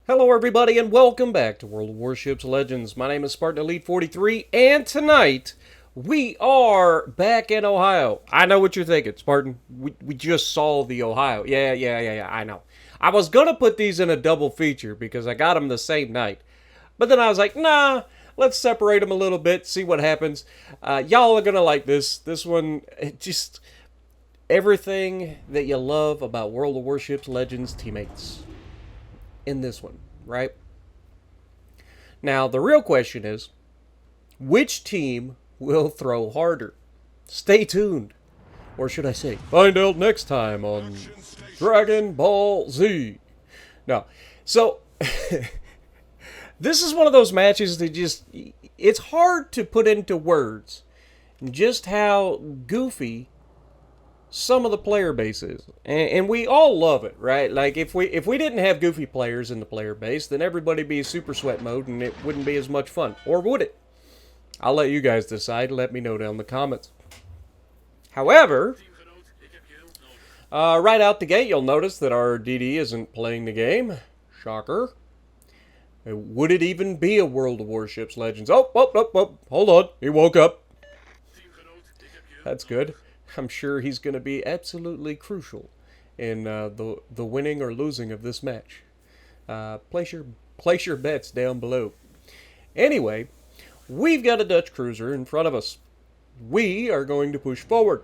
Hello everybody and welcome back to World of Warships Legends. My name is Spartan Elite 43 and tonight we are back in Ohio. I know what you're thinking, Spartan. We just saw the Ohio. Yeah, I know. I was going to put these in a double feature because I got them the same night. But then I was like, nah, let's separate them a little bit, see what happens. Y'all are going to like this. This one, just everything that you love about World of Warships Legends teammates in this one, right? Now, the real question is, which team will throw harder? Stay tuned. Or should I say, find out next time on Dragon Ball Z. No. So, this is one of those matches that just, it's hard to put into words just how goofy some of the player base is. And we all love it, right? Like, if we didn't have goofy players in the player base, then everybody'd be super sweat mode and it wouldn't be as much fun. Or would it? I'll let you guys decide. Let me know down in the comments. However, right out the gate, you'll notice that our DD isn't playing the game. Shocker. Would it even be a World of Warships Legends? Oh, hold on. He woke up. That's good. I'm sure he's going to be absolutely crucial in the winning or losing of this match. Place your bets down below. Anyway, we've got a Dutch cruiser in front of us. We are going to push forward.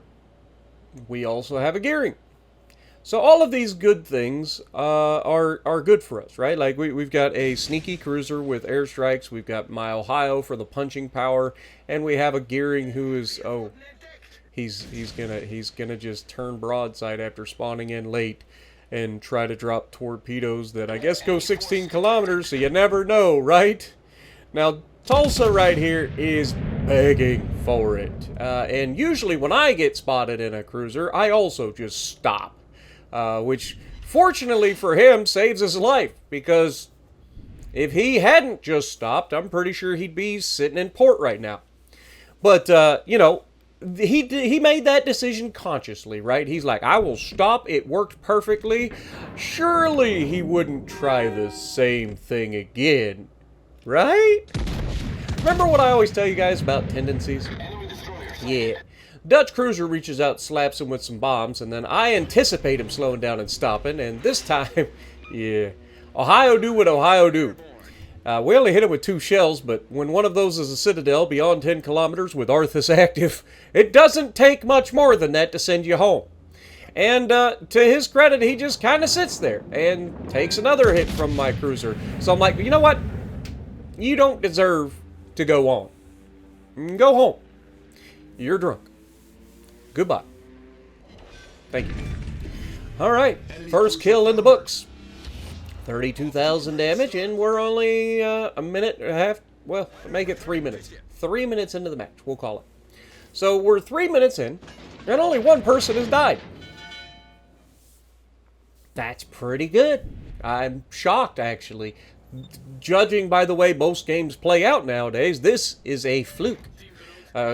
We also have a gearing. So all of these good things are good for us, right? Like we've got a sneaky cruiser with airstrikes. We've got my Ohio for the punching power, and we have a gearing who is He's gonna just turn broadside after spawning in late and try to drop torpedoes that I guess go 16 kilometers, so you never know, right? Now, Tulsa right here is begging for it. And usually when I get spotted in a cruiser, I also just stop. Which, fortunately for him, saves his life, because if he hadn't just stopped, I'm pretty sure he'd be sitting in port right now. But, you know, he made that decision consciously, right? He's like, I will stop. It worked perfectly. Surely he wouldn't try the same thing again, right? Remember what I always tell you guys about tendencies? Yeah. Dutch cruiser reaches out, slaps him with some bombs, and then I anticipate him slowing down and stopping, and this time, yeah. Ohio do what Ohio do. We only hit it with 2 shells, but when one of those is a citadel beyond 10 kilometers with Arthas active, it doesn't take much more than that to send you home. And to his credit, he just kind of sits there and takes another hit from my cruiser. So I'm like, you know what? You don't deserve to go on. Go home. You're drunk. Goodbye. Thank you. All right, first kill in the books. 32,000 damage, and we're only a minute and a half. Well, make it 3 minutes. 3 minutes into the match, we'll call it. So we're 3 minutes in, and only one person has died. That's pretty good. I'm shocked, actually. Judging by the way most games play out nowadays, this is a fluke.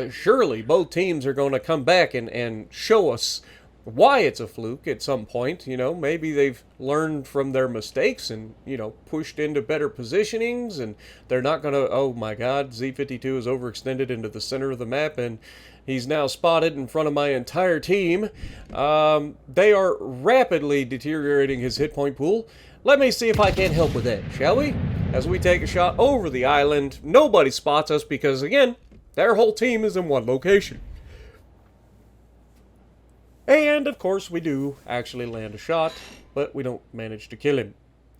Surely both teams are going to come back and show us why it's a fluke at some point. You know, maybe they've learned from their mistakes and, you know, pushed into better positionings, and they're not going to, oh my god, Z52 is overextended into the center of the map and he's now spotted in front of my entire team. They are rapidly deteriorating his hit point pool. Let me see if I can't help with that, shall we? As we take a shot over the island, nobody spots us because, again, their whole team is in one location. And, of course, we do actually land a shot, but we don't manage to kill him.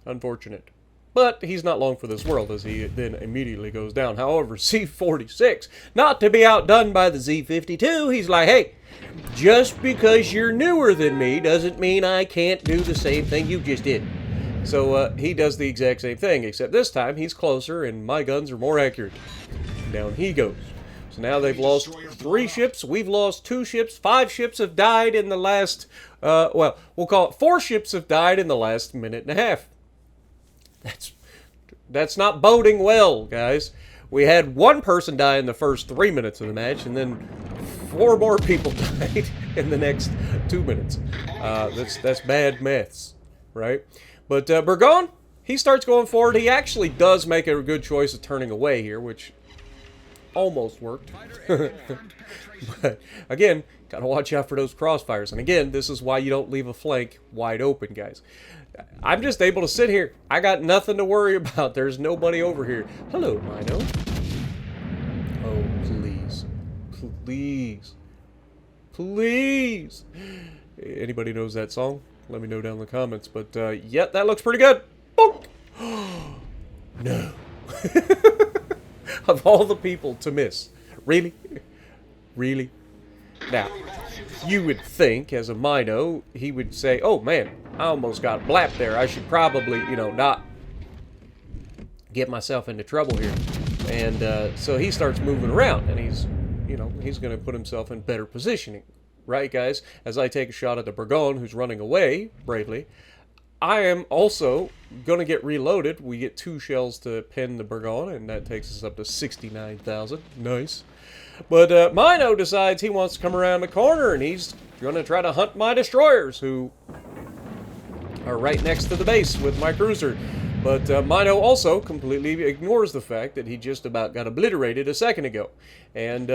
Unfortunate. But he's not long for this world, as he then immediately goes down. However, Z46, not to be outdone by the Z52, he's like, hey, just because you're newer than me doesn't mean I can't do the same thing you just did. So he does the exact same thing, except this time he's closer and my guns are more accurate. Down he goes. So now they've lost 3 ships. We've lost 2 ships. 5 ships have died in the last, well, we'll call it 4 ships have died in the last minute and a half. That's not boding well, guys. We had 1 person die in the first 3 minutes of the match, and then 4 more people died in the next 2 minutes. That's bad maths, right? But Burgon, he starts going forward. He actually does make a good choice of turning away here, which almost worked. But again, gotta watch out for those crossfires. And again, this is why you don't leave a flank wide open, guys. I'm just able to sit here. I got nothing to worry about. There's nobody over here. Hello, Mino. Oh, please. Please. Please. Anybody knows that song? Let me know down in the comments. But, yeah, that looks pretty good. Bonk. No. Of all the people to miss. Really? Really? Now, you would think, as a Mino, he would say, oh, man, I almost got blapped there. I should probably, you know, not get myself into trouble here. And so he starts moving around, and he's, you know, he's going to put himself in better positioning. Right, guys? As I take a shot at the Burgon, who's running away bravely, I am also going to get reloaded. We get 2 shells to pin the Burgon, and that takes us up to 69,000. Nice. But Mino decides he wants to come around the corner, and he's going to try to hunt my destroyers, who are right next to the base with my cruiser. But Mino also completely ignores the fact that he just about got obliterated a second ago. And,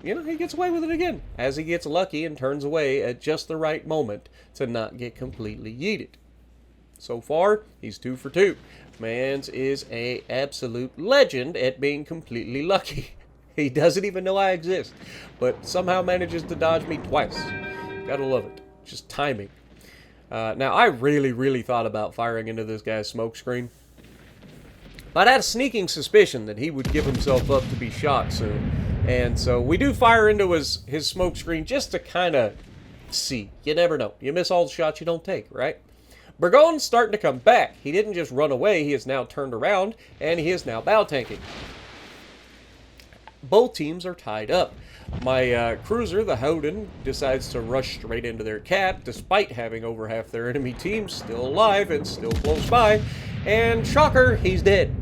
you know, he gets away with it again, as he gets lucky and turns away at just the right moment to not get completely yeeted. So far, he's 2 for 2. Mans is a absolute legend at being completely lucky. He doesn't even know I exist, but somehow manages to dodge me twice. Gotta love it. Just timing. Now, I really thought about firing into this guy's smoke screen, but I had a sneaking suspicion that he would give himself up to be shot soon. And so we do fire into his smoke screen just to kind of see. You never know. You miss all the shots you don't take, right? Burgon's starting to come back. He didn't just run away. He has now turned around, and he is now bow tanking. Both teams are tied up. My cruiser, the Howden, decides to rush straight into their cap, despite having over half their enemy team still alive and still close by. And shocker, he's dead.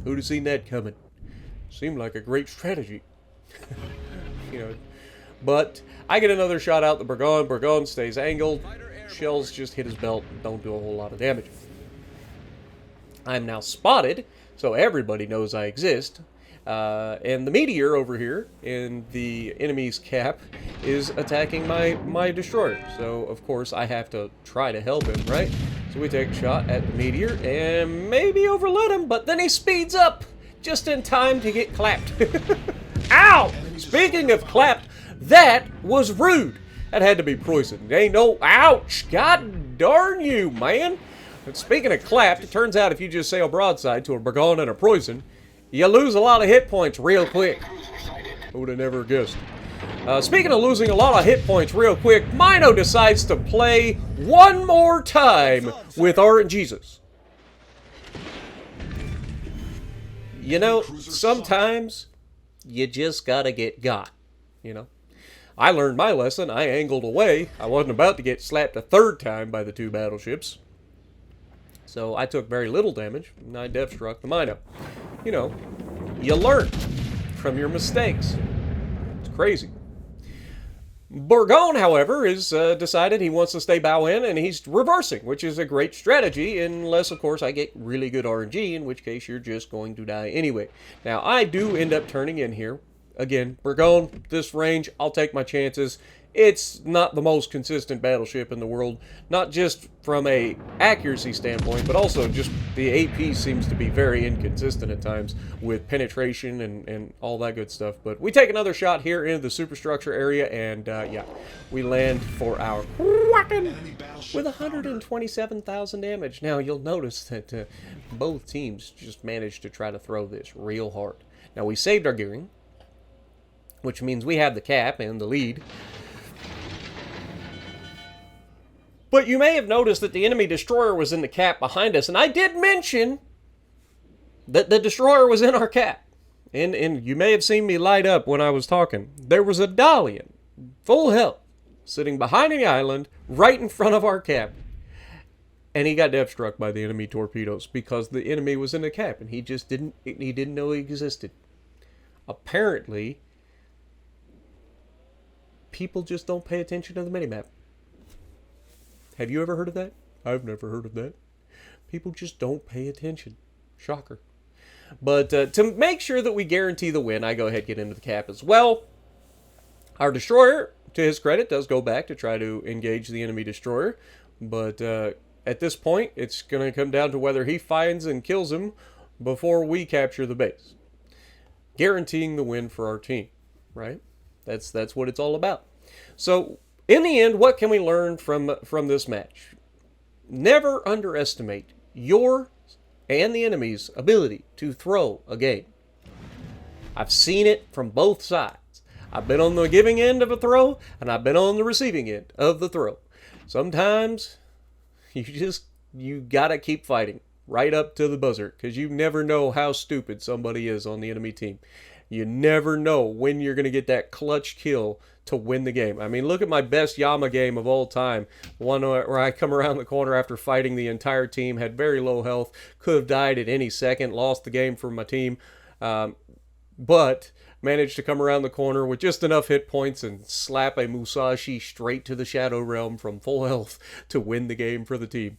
Who'd have seen that coming? Seemed like a great strategy. You know, but I get another shot out the Burgon. Burgon stays angled. Shells just hit his belt and don't do a whole lot of damage. I'm now spotted, so everybody knows I exist. And the meteor over here in the enemy's cap is attacking my destroyer. So, of course, I have to try to help him, right? So we take a shot at the meteor and maybe overlet him, but then he speeds up just in time to get clapped. Ow! Speaking of clapped, that was rude. That had to be poison. Ain't no... Ouch! God darn you, man! But speaking of clapped, it turns out if you just sail broadside to a Burgon and a poison, you lose a lot of hit points real quick. Who would have never guessed? Speaking of losing a lot of hit points real quick, Mino decides to play one more time with RNGesus. You know, sometimes you just gotta get got, you know? I learned my lesson. I angled away. I wasn't about to get slapped a 3rd time by the 2 battleships. So I took very little damage, and I death struck the Mino. You know, you learn from your mistakes. It's crazy. Burgon, however, has decided he wants to stay bow in, and he's reversing, which is a great strategy, unless, of course, I get really good RNG, in which case you're just going to die anyway. Now, I do end up turning in here. Again, Burgon, this range, I'll take my chances. It's not the most consistent battleship in the world, not just from a accuracy standpoint, but also just the AP seems to be very inconsistent at times with penetration and all that good stuff. But we take another shot here into the superstructure area, and yeah, we land for our whacking with 127,000 damage. Now, you'll notice that both teams just managed to try to throw this real hard. Now, we saved our gearing, which means we have the cap and the lead. But you may have noticed that the enemy destroyer was in the cap behind us, and I did mention that the destroyer was in our cap. And you may have seen me light up when I was talking. There was a Dalian, full health, sitting behind the island, right in front of our cap. And he got death struck by the enemy torpedoes because the enemy was in the cap, and he didn't know he existed. Apparently, people just don't pay attention to the minimap. Have you ever heard of that? I've never heard of that. People just don't pay attention. Shocker. But to make sure that we guarantee the win, I go ahead and get into the cap as well. Our destroyer, to his credit, does go back to try to engage the enemy destroyer. But at this point, it's going to come down to whether he finds and kills him before we capture the base. Guaranteeing the win for our team, right? That's what it's all about. So, in the end, what can we learn from this match? Never underestimate your and the enemy's ability to throw a game. I've seen it from both sides. I've been on the giving end of a throw, and I've been on the receiving end of the throw. Sometimes you gotta keep fighting right up to the buzzer, because you never know how stupid somebody is on the enemy team. You never know when you're going to get that clutch kill to win the game. I mean, look at my best Yama game of all time. One where I come around the corner after fighting the entire team, had very low health, could have died at any second, lost the game for my team, but managed to come around the corner with just enough hit points and slap a Musashi straight to the Shadow Realm from full health to win the game for the team.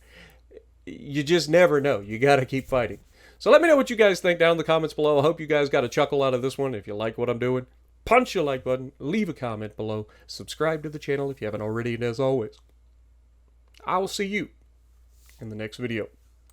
You just never know. You got to keep fighting. So let me know what you guys think down in the comments below. I hope you guys got a chuckle out of this one. If you like what I'm doing, punch the like button, leave a comment below, subscribe to the channel if you haven't already, and as always, I will see you in the next video.